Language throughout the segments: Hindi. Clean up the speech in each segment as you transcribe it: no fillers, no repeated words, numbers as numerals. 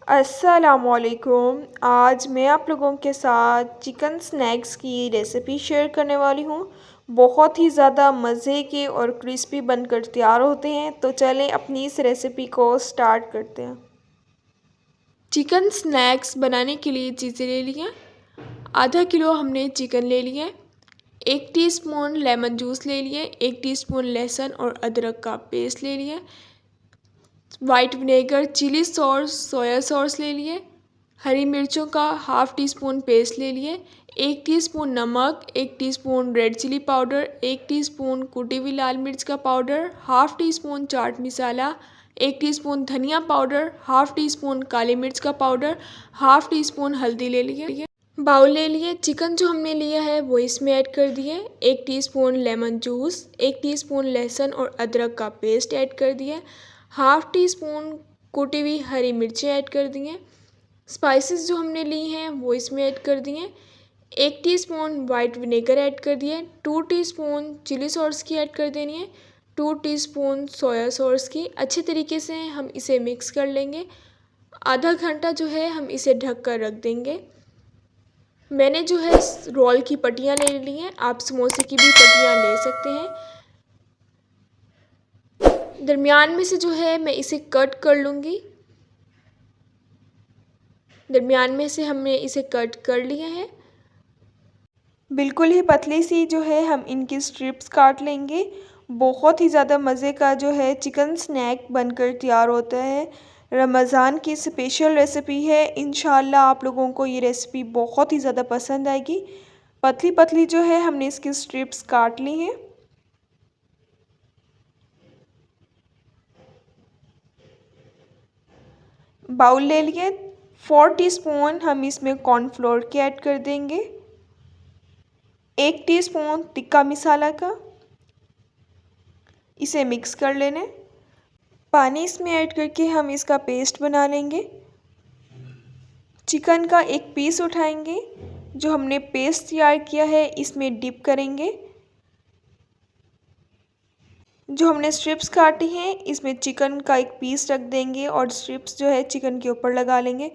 अस्सलामुअलैकुम। आज मैं आप लोगों के साथ चिकन स्नैक्स की रेसिपी शेयर करने वाली हूँ। बहुत ही ज़्यादा मज़े के और क्रिस्पी बनकर तैयार होते हैं। तो चलें अपनी इस रेसिपी को स्टार्ट करते हैं। चिकन स्नैक्स बनाने के लिए चीज़ें ले ली हैं। आधा किलो हमने चिकन ले लिया है। 1 टीस्पून लेमन जूस ले लिए, 1 टीस्पून लहसुन और अदरक का पेस्ट ले लिया, white vinegar, chilli sauce, soya sauce ले लिए, हरी मिर्चों का हाफ़ टी स्पून पेस्ट ले लिए, 1 टीस्पून नमक, 1 teaspoon red chilli powder, 1 teaspoon कुटी हुई लाल मिर्च का powder, half teaspoon chaat masala, 1 teaspoon धनिया पाउडर, हाफ़ टी स्पून काली मिर्च का पाउडर, हाफ़ टी स्पून हल्दी ले लिए। बाउल ले लिए। चिकन जो हमने लिया है वो इसमें ऐड कर दिए। 1 टीस्पून लेमन जूस, 1 टीस्पून लहसुन और अदरक का पेस्ट ऐड कर दिया, हाफ़ टी स्पून कुटी हुई हरी मिर्चें ऐड कर दी हैं। स्पाइसेस जो हमने ली हैं वो इसमें ऐड कर दिए। 1 टीस्पून वाइट विनेगर ऐड कर दिए, 2 टीस्पून चिली सॉस की ऐड कर देनी है, 2 टीस्पून सोया सॉस की। अच्छे तरीके से हम इसे मिक्स कर लेंगे। आधा घंटा जो है हम इसे ढक कर रख देंगे। मैंने जो है रोल की पट्टियाँ ले ली हैं, आप समोसे की भी पट्टियाँ ले सकते हैं। दरमियान में से जो है मैं इसे कट कर लूँगी। दरमियान में से हमने इसे कट कर लिया है। बिल्कुल ही पतली सी जो है हम इनकी स्ट्रिप्स काट लेंगे। बहुत ही ज़्यादा मज़े का जो है चिकन स्नैक बनकर तैयार होता है। रमज़ान की स्पेशल रेसिपी है। इंशाल्लाह आप लोगों को ये रेसिपी बहुत ही ज़्यादा पसंद आएगी। पतली पतली जो है हमने इसकी स्ट्रिप्स काट ली हैं। बाउल ले लिए। 4 टीस्पून हम इसमें कॉर्नफ्लोर के ऐड कर देंगे, 1 टीस्पून टिक्का मसाला का, इसे मिक्स कर लेना। पानी इसमें ऐड करके हम इसका पेस्ट बना लेंगे। चिकन का एक पीस उठाएंगे, जो हमने पेस्ट तैयार किया है इसमें डिप करेंगे। जो हमने स्ट्रिप्स काटी हैं इसमें चिकन का एक पीस रख देंगे और स्ट्रिप्स जो है चिकन के ऊपर लगा लेंगे।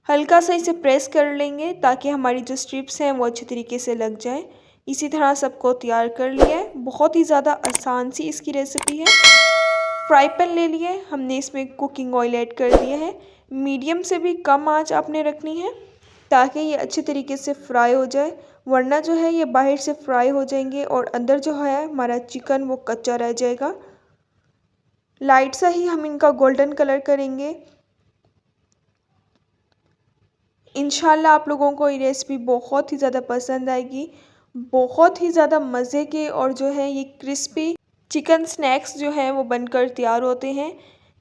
हल्का सा इसे प्रेस कर लेंगे ताकि हमारी जो स्ट्रिप्स हैं वो अच्छे तरीके से लग जाएं। इसी तरह सबको तैयार कर लिया है। बहुत ही ज़्यादा आसान सी इसकी रेसिपी है। फ्राई पैन ले लिए, हमने इसमें कुकिंग ऑयल ऐड कर दिया है। मीडियम से भी कम आंच आपने रखनी है ताकि ये अच्छे तरीके से फ्राई हो जाए, वरना जो है ये बाहर से फ्राई हो जाएंगे और अंदर जो है हमारा चिकन वो कच्चा रह जाएगा। लाइट सा ही हम इनका गोल्डन कलर करेंगे। इंशाल्लाह आप लोगों को ये रेसिपी बहुत ही ज़्यादा पसंद आएगी। बहुत ही ज़्यादा मज़े के और जो है ये क्रिस्पी चिकन स्नैक्स जो हैं वो बनकर तैयार होते हैं।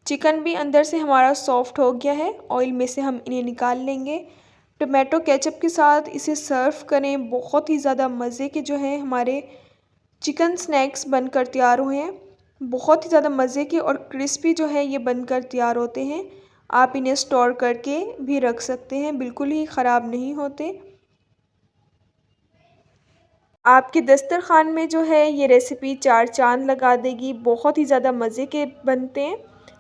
चिकन भी अंदर से हमारा सॉफ्ट हो गया है। ऑयल में से हम इन्हें निकाल लेंगे। टोमेटो केचप के साथ इसे सर्व करें। बहुत ही ज़्यादा मज़े के जो हैं हमारे चिकन स्नैक्स बनकर तैयार हुए हैं। बहुत ही ज़्यादा मज़े के और क्रिस्पी जो है ये बनकर तैयार होते हैं। आप इन्हें स्टोर करके भी रख सकते हैं, बिल्कुल ही ख़राब नहीं होते। आपके दस्तरखान में जो है ये रेसिपी 4 चाँद लगा देगी। बहुत ही ज़्यादा मज़े के बनते हैं।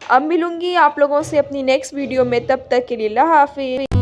अब मिलूँगी आप लोगों से अपनी नेक्स्ट वीडियो में, तब तक के लिए अल्लाह हाफ़िज़।